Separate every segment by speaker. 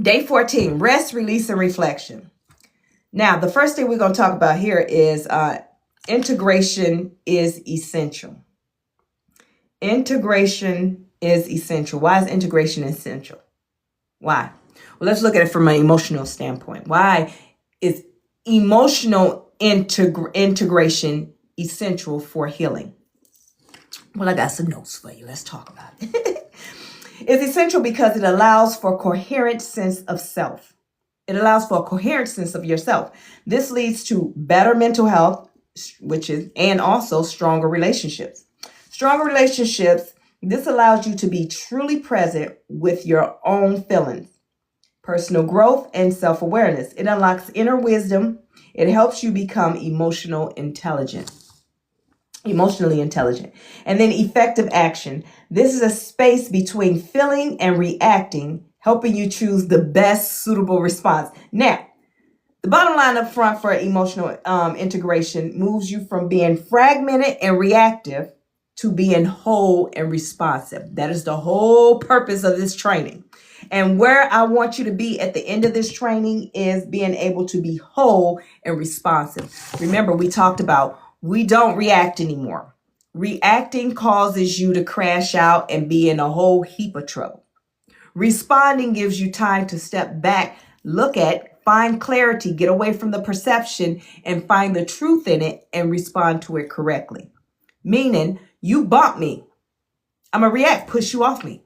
Speaker 1: Day 14, rest, release, and reflection. Now, the first thing we're going to talk about here is integration is essential. Integration is essential. Why is integration essential? Why? Well, let's look at it from an emotional standpoint. Why is emotional integration essential for healing? Well, I got some notes for you. Let's talk about it. It's essential because it allows for a coherent sense of self. It allows for a coherent sense of yourself. This leads to better mental health, and also stronger relationships. Stronger relationships, this allows you to be truly present with your own feelings, personal growth, and self-awareness. It unlocks inner wisdom. It helps you become emotionally intelligent. And then effective action. This is a space between feeling and reacting, helping you choose the best suitable response. Now, the bottom line up front for emotional integration moves you from being fragmented and reactive to being whole and responsive. That is the whole purpose of this training. And where I want you to be at the end of this training is being able to be whole and responsive. Remember, we talked about we don't react anymore. Reacting causes you to crash out and be in a whole heap of trouble. Responding gives you time to step back, find clarity, get away from the perception, and find the truth in it and respond to it correctly. Meaning, you bump me, I'm going to react, push you off me.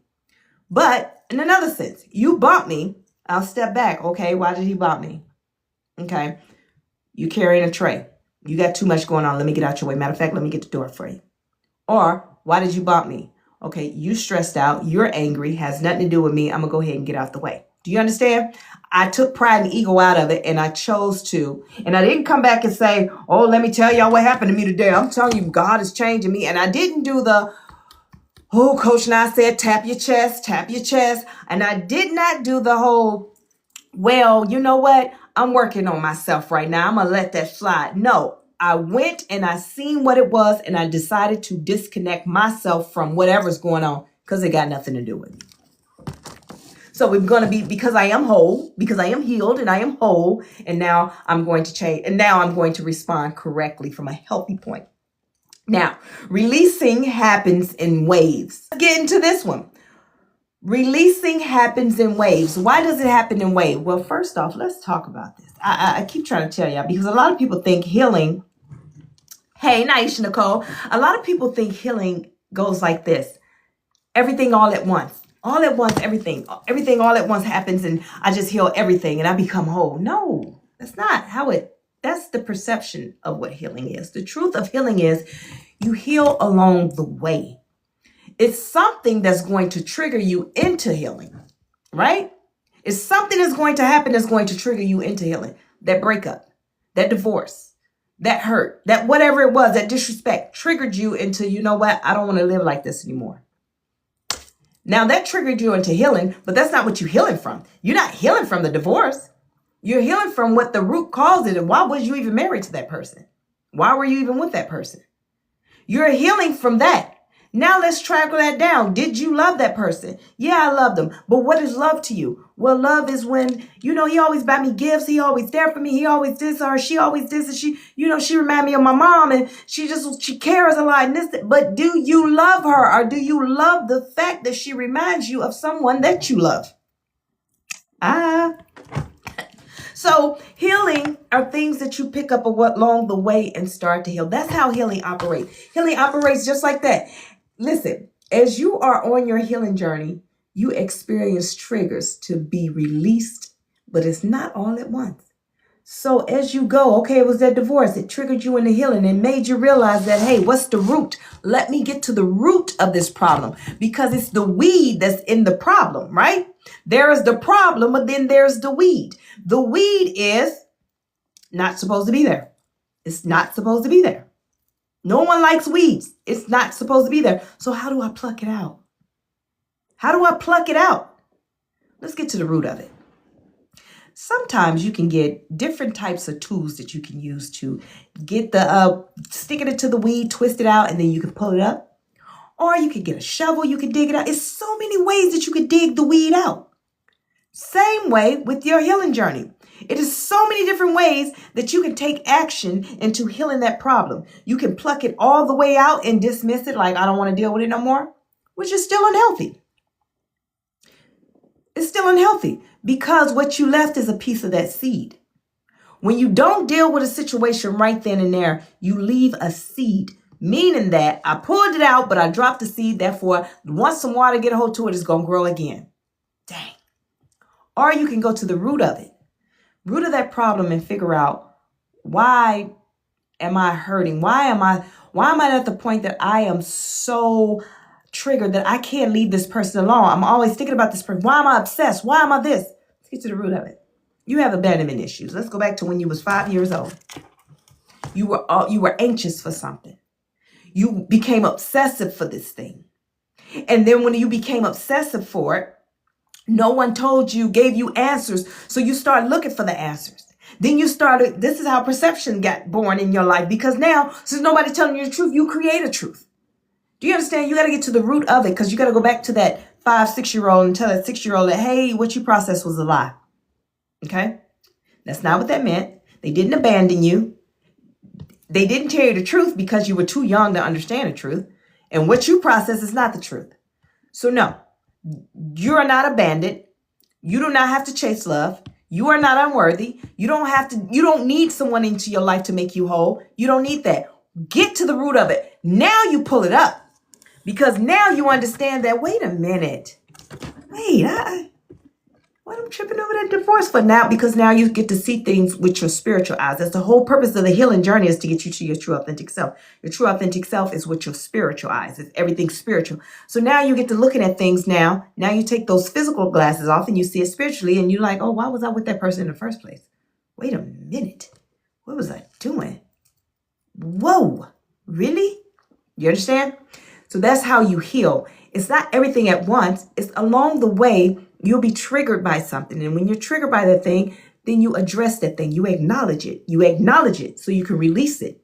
Speaker 1: But in another sense, you bump me, I'll step back. Okay, why did he bump me? Okay, you carrying a tray. You got too much going on. Let me get out your way. Matter of fact, let me get the door for you. Or, why did you bump me? Okay, you stressed out. You're angry. Has nothing to do with me. I'm going to go ahead and get out the way. Do you understand? I took pride and ego out of it, and I chose to. And I didn't come back and say, oh, let me tell y'all what happened to me today. I'm telling you, God is changing me. And I didn't do the, oh, Coach and I said, tap your chest. And I did not do the whole, well, you know what? I'm working on myself right now. I'm going to let that slide. No, I went and I seen what it was, and I decided to disconnect myself from whatever's going on because it got nothing to do with me. So we're going to be, because I am whole, because I am healed and I am whole, and now I'm going to change, and now I'm going to respond correctly from a healthy point. Now, releasing happens in waves. Let's get into this one. Releasing happens in waves. Why does it happen in waves? Well, first off, let's talk about this. I keep trying to tell y'all because a lot of people think healing. Hey, Naisha Nicole. A lot of people think healing goes like this. Everything all at once. All at once, everything all at once happens, and I just heal everything and I become whole. No, that's not how that's the perception of what healing is. The truth of healing is you heal along the way. It's something that's going to trigger you into healing, right? It's something that's going to happen that's going to trigger you into healing. That breakup, that divorce, that hurt, that whatever it was, that disrespect triggered you into, you know what? I don't want to live like this anymore. Now that triggered you into healing, but that's not what you're healing from. You're not healing from the divorce. You're healing from what the root caused it. And why was you even married to that person? Why were you even with that person? You're healing from that. Now let's track that down. Did you love that person? Yeah, I loved them. But what is love to you? Well, love is when, he always buy me gifts. He always there for me. He always this or she always this. And she remind me of my mom, and she cares a lot. And this, but do you love her, or do you love the fact that she reminds you of someone that you love? So healing are things that you pick up along the way and start to heal. That's how healing operates. Healing operates just like that. Listen, as you are on your healing journey, you experience triggers to be released, but it's not all at once. So as you go, okay, it was that divorce. It triggered you into healing and made you realize that, hey, what's the root? Let me get to the root of this problem, because it's the weed that's in the problem, right? There is the problem, but then there's the weed. The weed is not supposed to be there. It's not supposed to be there. No one likes weeds. It's not supposed to be there. So how do I pluck it out? How do I pluck it out? Let's get to the root of it. Sometimes you can get different types of tools that you can use to get sticking it to the weed, twist it out, and then you can pull it up. Or you could get a shovel, you can dig it out. It's so many ways that you could dig the weed out. Same way with your healing journey. It is so many different ways that you can take action into healing that problem. You can pluck it all the way out and dismiss it like, I don't want to deal with it no more, which is still unhealthy. It's still unhealthy because what you left is a piece of that seed. When you don't deal with a situation right then and there, you leave a seed, meaning that I pulled it out, but I dropped the seed. Therefore, once some water get a hold to it, it's going to grow again. Dang. Or you can go to the root of it, root of that problem, and figure out, why am I hurting? Why am I at the point that I am so triggered that I can't leave this person alone? I'm always thinking about this person. Why am I obsessed? Why am I this? Let's get to the root of it. You have abandonment issues. Let's go back to when you was 5 years old. You were anxious for something. You became obsessive for this thing. And then when you became obsessive for it, no one told you, gave you answers. So you start looking for the answers. Then this is how perception got born in your life, because now, since nobody's telling you the truth, you create a truth. Do you understand? You got to get to the root of it, because you got to go back to that 5-6-year-old and tell that 6-year-old that, hey, what you processed was a lie. Okay? That's not what that meant. They didn't abandon you. They didn't tell you the truth because you were too young to understand the truth. And what you process is not the truth. So no, you are not abandoned. You do not have to chase love. You are not unworthy. You don't need someone into your life to make you whole. You don't need that. Get to the root of it. Now you pull it up, because now you understand that, wait a minute. What I'm tripping over that divorce for now? Because now you get to see things with your spiritual eyes. That's the whole purpose of the healing journey, is to get you to your true authentic self. Your true authentic self is with your spiritual eyes. It's everything spiritual. So now you get to looking at things now. Now you take those physical glasses off and you see it spiritually, and you're like, oh, why was I with that person in the first place? Wait a minute. What was I doing? Whoa, really? You understand? So that's how you heal. It's not everything at once. It's along the way. You'll be triggered by something. And when you're triggered by that thing, then you address that thing. You acknowledge it. You acknowledge it so you can release it.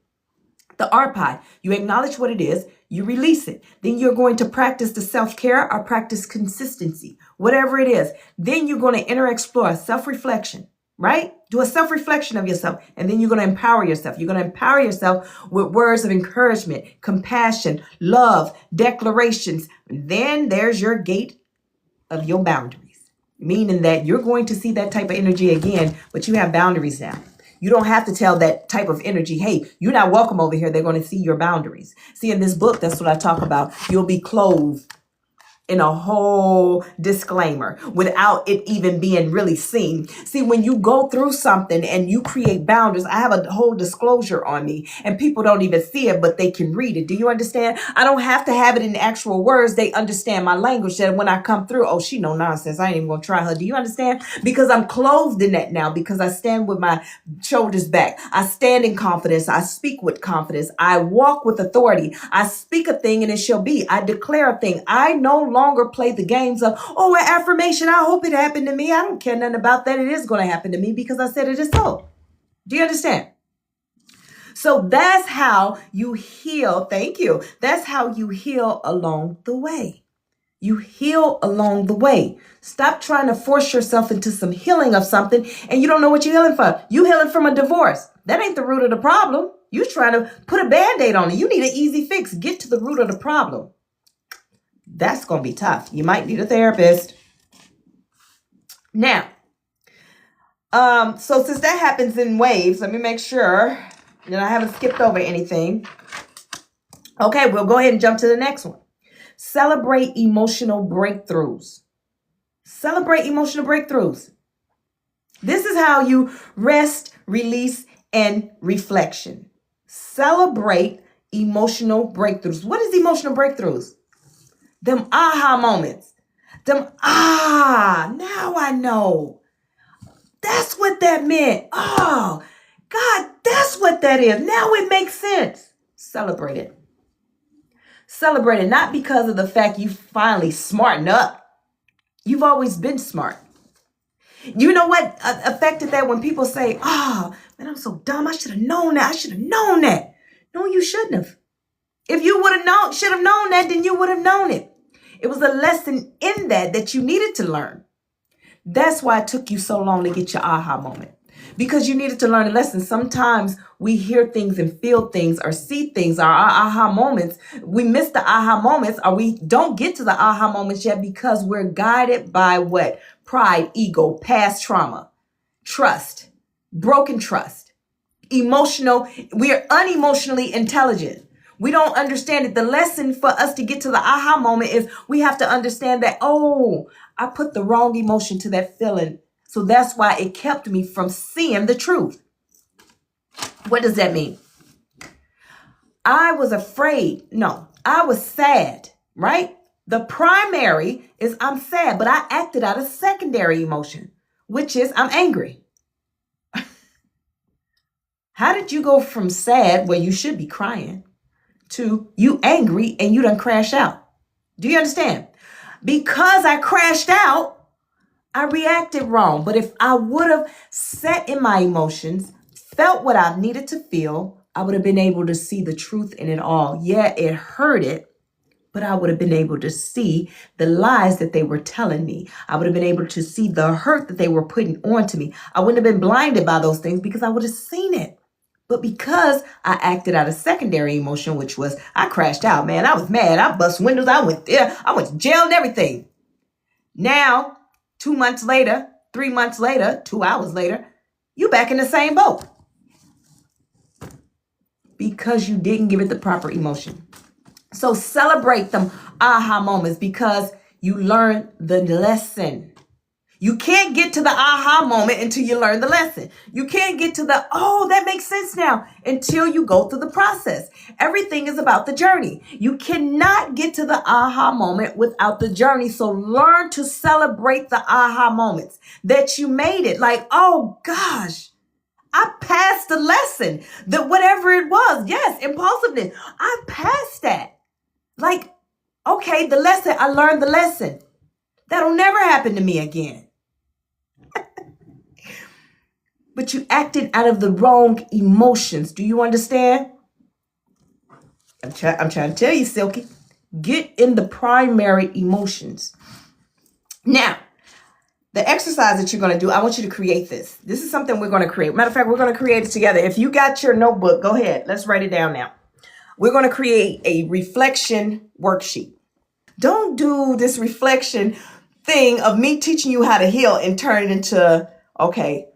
Speaker 1: The arpad, you acknowledge what it is, you release it. Then you're going to practice the self-care or practice consistency, whatever it is. Then you're going to inner explore, self-reflection, right? Do a self-reflection of yourself. And then you're going to empower yourself. You're going to empower yourself with words of encouragement, compassion, love, declarations. Then there's your gate of your boundaries. Meaning that you're going to see that type of energy again, but you have boundaries now. You don't have to tell that type of energy, hey, you're not welcome over here. They're going to see your boundaries. See, in this book, that's what I talk about. You'll be clothed in a whole disclaimer without it even being really seen. See, when you go through something and you create boundaries, I have a whole disclosure on me, and people don't even see it, but they can read it. Do you understand? I don't have to have it in actual words. They understand my language, that when I come through, oh, she no nonsense. I ain't even gonna try her. Do you understand? Because I'm clothed in that now, because I stand with my shoulders back. I stand in confidence. I speak with confidence. I walk with authority. I speak a thing and it shall be. I declare a thing. I no longer play the games of, oh, an affirmation. I hope it happened to me. I don't care nothing about that. It is going to happen to me because I said it is so. Do you understand? So that's how you heal. Thank you. That's how you heal along the way. You heal along the way. Stop trying to force yourself into some healing of something and you don't know what you're healing from. You healing from a divorce. That ain't the root of the problem. You trying to put a Band-Aid on it. You need an easy fix. Get to the root of the problem. That's going to be tough. You might need a therapist. Now, so since that happens in waves, let me make sure that I haven't skipped over anything. Okay, we'll go ahead and jump to the next one. Celebrate emotional breakthroughs. Celebrate emotional breakthroughs. This is how you rest, release, and reflection. Celebrate emotional breakthroughs. What is emotional breakthroughs? Them aha moments. Now I know. That's what that meant. Oh, God, that's what that is. Now it makes sense. Celebrate it. Celebrate it, not because of the fact you finally smarten up. You've always been smart. You know what affected that when people say, oh, man, I'm so dumb. I should have known that. I should have known that. No, you shouldn't have. If you should have known that, then you would have known it. It was a lesson in that you needed to learn. That's why it took you so long to get your aha moment. Because you needed to learn a lesson. Sometimes we hear things and feel things or see things, our aha moments. We miss the aha moments, or we don't get to the aha moments yet because we're guided by what? Pride, ego, past trauma, trust, broken trust, emotional. We are unemotionally intelligent. We don't understand it. The lesson for us to get to the aha moment is we have to understand that, oh, I put the wrong emotion to that feeling. So that's why it kept me from seeing the truth. What does that mean? I was afraid. No, I was sad, right? The primary is I'm sad, but I acted out a secondary emotion, which is I'm angry. How did you go from sad, where you should be crying, to you angry and you done crash out? Do you understand? Because I crashed out, I reacted wrong. But if I would have sat in my emotions, felt what I needed to feel, I would have been able to see the truth in it all. Yeah, it hurted, but I would have been able to see the lies that they were telling me. I would have been able to see the hurt that they were putting onto me. I wouldn't have been blinded by those things because I would have seen it. But because I acted out a secondary emotion, which was I crashed out, man. I was mad. I bust windows. I went there. I went to jail and everything. Now, 2 months later, 3 months later, 2 hours later, you back in the same boat. Because you didn't give it the proper emotion. So celebrate them aha moments because you learned the lesson. You can't get to the aha moment until you learn the lesson. You can't get to the, oh, that makes sense now, until you go through the process. Everything is about the journey. You cannot get to the aha moment without the journey. So learn to celebrate the aha moments that you made it. Like, oh gosh, I passed the lesson, that whatever it was. Yes, impulsiveness. I passed that. Like, okay, the lesson, I learned the lesson. That'll never happen to me again. But you acted out of the wrong emotions. Do you understand? I'm trying to tell you, Silky. Get in the primary emotions. Now, the exercise that you're going to do, I want you to create this. This is something we're going to create. Matter of fact, we're going to create it together. If you got your notebook, go ahead. Let's write it down now. We're going to create a reflection worksheet. Don't do this reflection thing of me teaching you how to heal and turn it into, okay,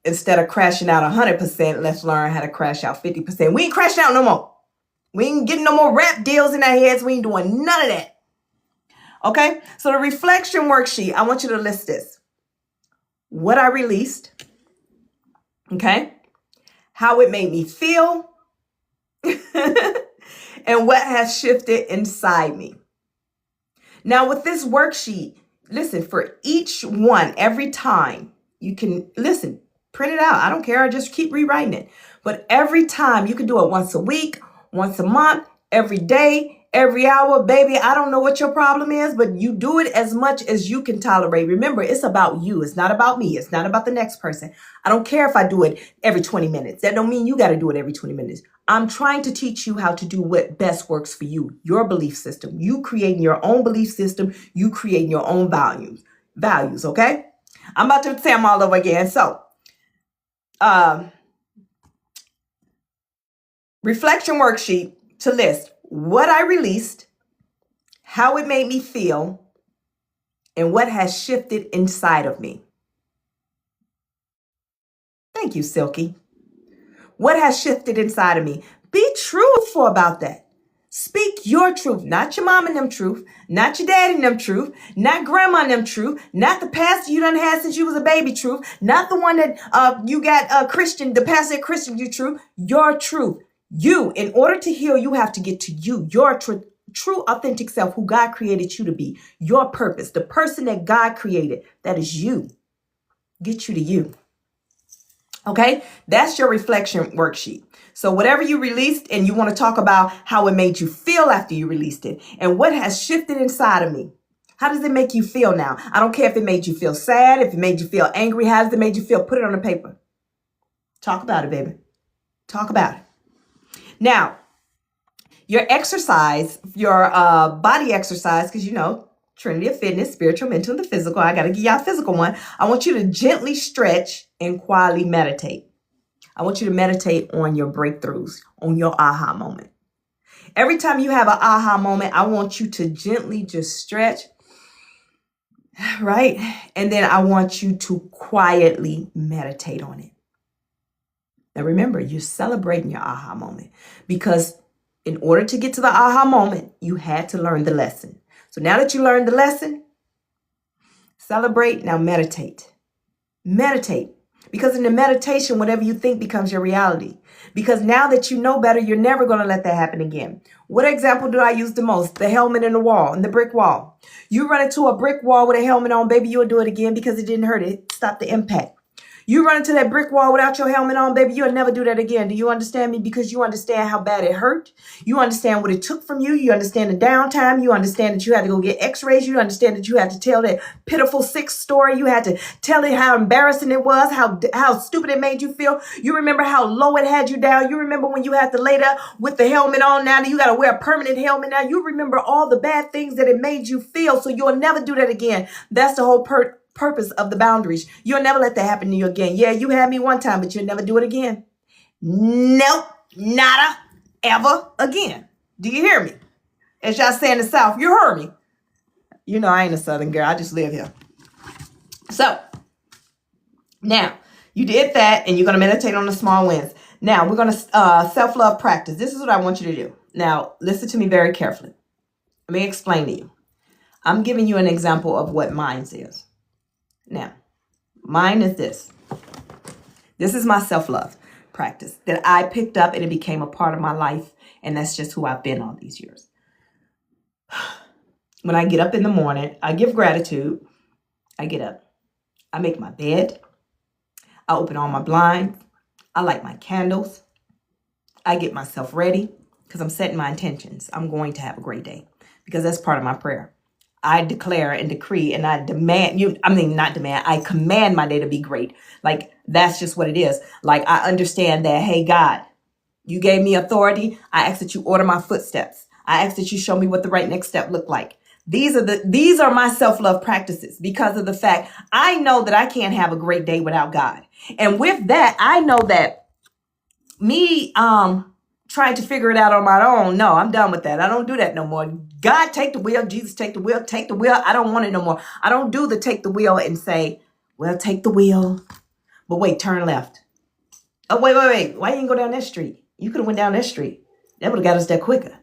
Speaker 1: instead of crashing out 100%, let's learn how to crash out 50%. We ain't crashing out no more. We ain't getting no more rap deals in our heads. We ain't doing none of that. Okay? So the reflection worksheet, I want you to list this. What I released. Okay? How it made me feel. And what has shifted inside me. Now with this worksheet, listen, for each one, every time, you can, listen, print it out. I don't care. I just keep rewriting it. But every time, you can do it once a week, once a month, every day, every hour. Baby, I don't know what your problem is, but you do it as much as you can tolerate. Remember, it's about you. It's not about me. It's not about the next person. I don't care if I do it every 20 minutes. That don't mean you got to do it every 20 minutes. I'm trying to teach you how to do what best works for you, your belief system. You creating your own belief system. You creating your own values, okay? I'm about to say them all over again. So, reflection worksheet to list what I released, how it made me feel, and what has shifted inside of me. Thank you, Silky. What has shifted inside of me? Be truthful about that. Speak your truth, not your mom and them truth, not your dad and them truth, not grandma and them truth, not the pastor you done had since you was a baby truth, not the one that you got Christian, the pastor Christian you truth, your truth. You, in order to heal, you have to get to you, your true authentic self, who God created you to be, your purpose, the person that God created, that is you. Get you to you. Okay, that's your reflection worksheet. So whatever you released, and you want to talk about how it made you feel after you released it and what has shifted inside of me. How does it make you feel now? I don't care if it made you feel sad, if it made you feel angry. How does it make you feel? Put it on the paper. Talk about it, baby. Talk about it. Now, your exercise, your body exercise, because Trinity of Fitness, spiritual, mental, and the physical. I got to give y'all a physical one. I want you to gently stretch and quietly meditate. I want you to meditate on your breakthroughs, on your aha moment. Every time you have an aha moment, I want you to gently just stretch, right? And then I want you to quietly meditate on it. Now remember, you're celebrating your aha moment because in order to get to the aha moment, you had to learn the lesson. So now that you learned the lesson, celebrate, now meditate. Meditate. Because in the meditation, whatever you think becomes your reality. Because now that you know better, you're never going to let that happen again. What example do I use the most? The helmet in the wall, in the brick wall. You run into a brick wall with a helmet on, baby, you'll do it again because it didn't hurt it. Stop the impact. You run into that brick wall without your helmet on, baby, you'll never do that again. Do you understand me? Because you understand how bad it hurt. You understand what it took from you. You understand the downtime. You understand that you had to go get x-rays. You understand that you had to tell that pitiful, sick story. You had to tell it how embarrassing it was, how stupid it made you feel. You remember how low it had you down. You remember when you had to lay there with the helmet on. Now you got to wear a permanent helmet. Now you remember all the bad things that it made you feel. So you'll never do that again. That's the whole purpose of the boundaries. You'll never let that happen to you again. Yeah, you had me one time, but you'll never do it again. Nope, nada, ever again. Do you hear me? As y'all say in the South, you heard me. You know I ain't a Southern girl. I just live here. So, now, you did that, and you're going to meditate on the small wins. Now, we're going to self-love practice. This is what I want you to do. Now, listen to me very carefully. Let me explain to you. I'm giving you an example of what mine is. Now, mine is this. This is my self-love practice that I picked up and it became a part of my life. And that's just who I've been all these years. When I get up in the morning, I give gratitude. I get up. I make my bed. I open all my blinds. I light my candles. I get myself ready because I'm setting my intentions. I'm going to have a great day because that's part of my prayer. I declare and decree and I I command my day to be great. Like, that's just what it is. Like, I understand that, hey, God, you gave me authority. I ask that you order my footsteps. I ask that you show me what the right next step look like. These are my self-love practices because of the fact I know that I can't have a great day without God. And with that, I know that me, trying to figure it out on my own. No, I'm done with that. I don't do that no more. God, take the wheel. Jesus, take the wheel. Take the wheel. I don't want it no more. I don't do the take the wheel and say, well, take the wheel. But wait, turn left. Oh, wait. Why you didn't go down that street? You could have went down that street. That would have got us there quicker.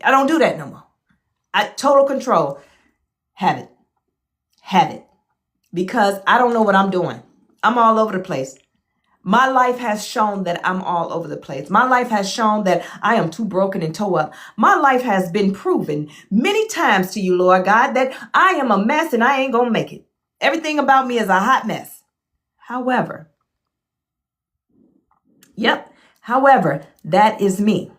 Speaker 1: I don't do that no more. Total control. Have it. Because I don't know what I'm doing. I'm all over the place. My life has shown that I'm all over the place. My life has shown that I am too broken and toe up. My life has been proven many times to you, Lord God, that I am a mess and I ain't going to make it. Everything about me is a hot mess. However, that is me.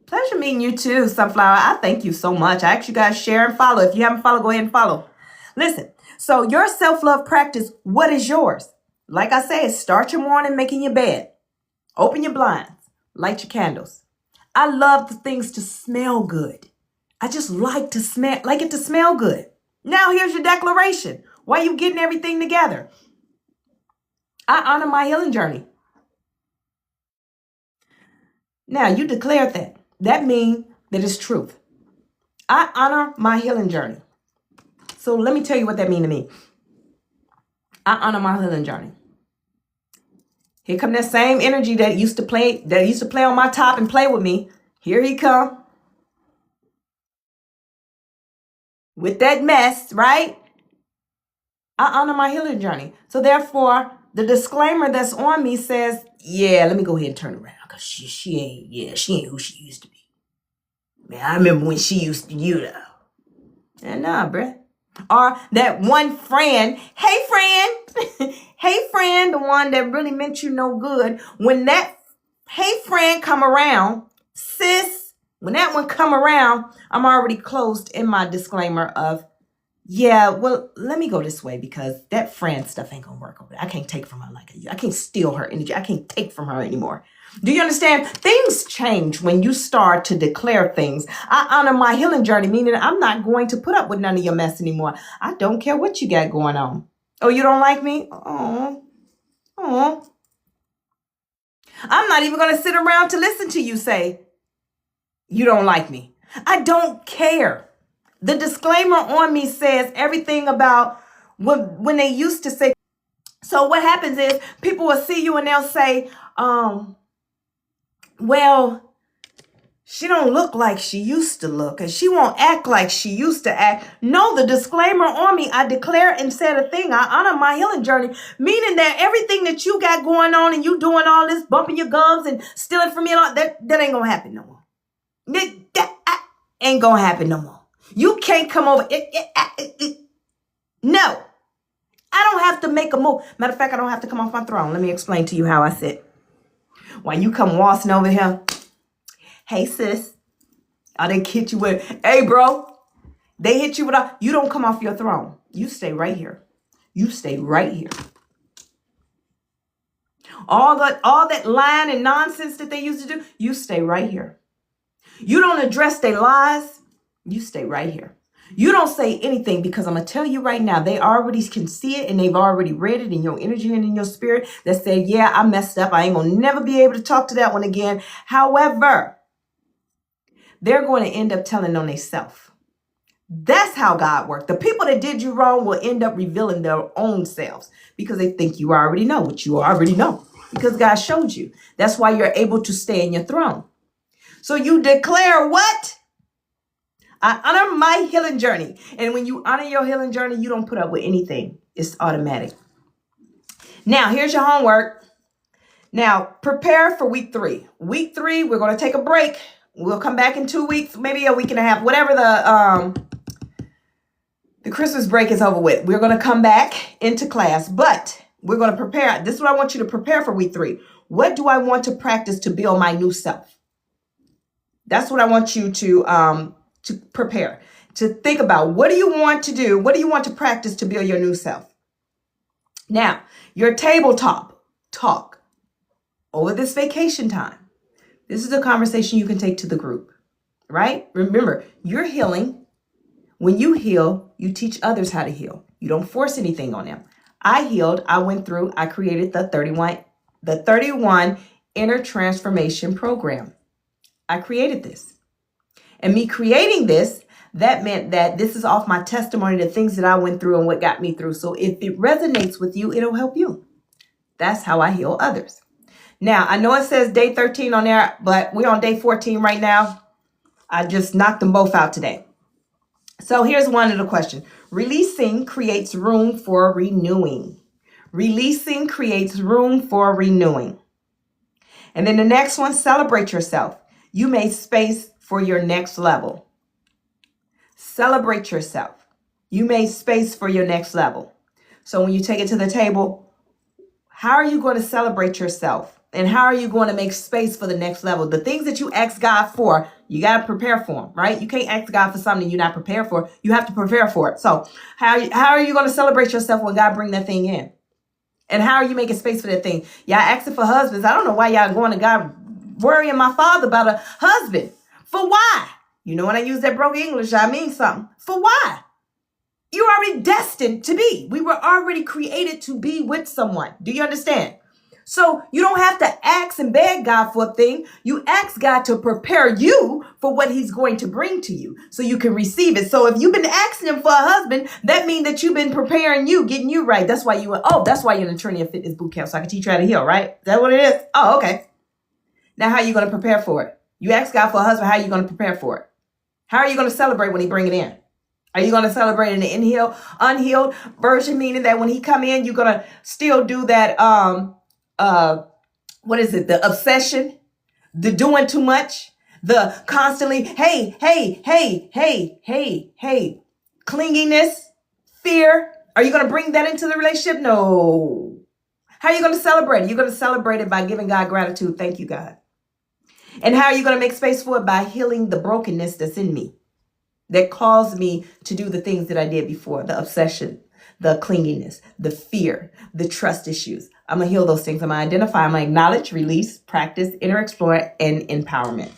Speaker 1: Pleasure meeting you too, Sunflower. I thank you so much. I ask you guys share and follow. If you haven't followed, go ahead and follow. Listen, so your self-love practice, what is yours? Like I said, start your morning making your bed. Open your blinds. Light your candles. I love the things to smell good. I just like it to smell good. Now here's your declaration. Why are you getting everything together? I honor my healing journey. Now you declared that. That means that it's truth. I honor my healing journey. So let me tell you what that means to me. I honor my healing journey. Here come that same energy that used to play on my top and play with me. Here he come. With that mess, right? I honor my healing journey. So therefore, the disclaimer that's on me says, yeah, let me go ahead and turn around. Because she ain't who she used to be. Man, I remember when she used to, And nah, bruh. Or that one friend, hey friend, hey friend, the one that really meant you no good. When that hey friend come around, sis, when that one come around, I'm already closed in my disclaimer of, yeah, well, let me go this way because that friend stuff ain't gonna work over there. I can't take from her I can't steal her energy. I can't take from her anymore. Do you understand? Things change when you start to declare things. I honor my healing journey, meaning I'm not going to put up with none of your mess anymore. I don't care what you got going on. Oh, you don't like me? Oh. I'm not even going to sit around to listen to you say, you don't like me. I don't care. The disclaimer on me says everything about when they used to say. So what happens is people will see you and they'll say, well, she don't look like she used to look, and she won't act like she used to act. No, the disclaimer on me, I declare and said a thing. I honor my healing journey, meaning that everything that you got going on and you doing all this, bumping your gums and stealing from me, and all, that ain't gonna happen no more. That ain't gonna happen no more. You can't come over. No, I don't have to make a move. Matter of fact, I don't have to come off my throne. Let me explain to you how I sit. When you come waltzing over here, hey sis, they hit you with, hey bro, they hit you with you don't come off your throne. You stay right here. You stay right here. All that lying and nonsense that they used to do, you stay right here. You don't address their lies. You stay right here. You don't say anything, because I'm going to tell you right now, they already can see it and they've already read it in your energy and in your spirit that say, yeah, I messed up. I ain't going to never be able to talk to that one again. However, they're going to end up telling on themselves. That's how God works. The people that did you wrong will end up revealing their own selves because they think you already know what you already know, because God showed you. That's why you're able to stay in your throne. So you declare what? I honor my healing journey. And when you honor your healing journey, you don't put up with anything. It's automatic. Now, here's your homework. Now, prepare for week 3. Week 3, we're going to take a break. We'll come back in 2 weeks, maybe a week and a half, whatever the Christmas break is over with. We're going to come back into class, but we're going to prepare. This is what I want you to prepare for week 3. What do I want to practice to build my new self? That's what I want you to prepare, to think about. What do you want to do? What do you want to practice to build your new self? Now, your tabletop talk over this vacation time. This is a conversation you can take to the group, right? Remember, you're healing. When you heal, you teach others how to heal. You don't force anything on them. I healed. I went through. I created the 31 Inner Transformation Program. I created this. And me creating this, that meant that this is off my testimony, the things that I went through and what got me through. So if it resonates with you, it'll help you. That's how I heal others. Now, I know it says day 13 on there, but we're on day 14 right now. I just knocked them both out today. So here's one of the questions. Releasing creates room for renewing. Releasing creates room for renewing. And then the next one, celebrate yourself. You made space for your next level. Celebrate yourself. You made space for your next level. So when you take it to the table, how are you going to celebrate yourself? And how are you going to make space for the next level? The things that you ask God for, you got to prepare for them, right? You can't ask God for something you're not prepared for. You have to prepare for it. So how are you going to celebrate yourself when God bring that thing in? And how are you making space for that thing? Y'all asking for husbands. I don't know why y'all going to God worrying my father about a husband. For why? You know, when I use that broken English, I mean something. For why? You're already destined to be. We were already created to be with someone. Do you understand? So you don't have to ask and beg God for a thing. You ask God to prepare you for what he's going to bring to you so you can receive it. So if you've been asking him for a husband, that means that you've been preparing you, getting you right. That's why that's why you're an attorney at fitness boot camp. So I can teach you how to heal, right? Is that what it is? Oh, okay. Now, how are you going to prepare for it? You ask God for a husband. How are you going to prepare for it? How are you going to celebrate when he bring it in? Are you going to celebrate in the unhealed version, meaning that when he come in, you're going to still do that, what is it? The obsession, the doing too much, the constantly, hey, clinginess, fear. Are you going to bring that into the relationship? No. How are you going to celebrate it? You're going to celebrate it by giving God gratitude. Thank you, God. And how are you going to make space for it? By healing the brokenness that's in me that caused me to do the things that I did before, the obsession, the clinginess, the fear, the trust issues. I'm going to heal those things. I'm going to identify, I'm going to acknowledge, release, practice, inner explore, and empowerment.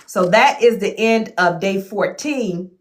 Speaker 1: So that is the end of day 14.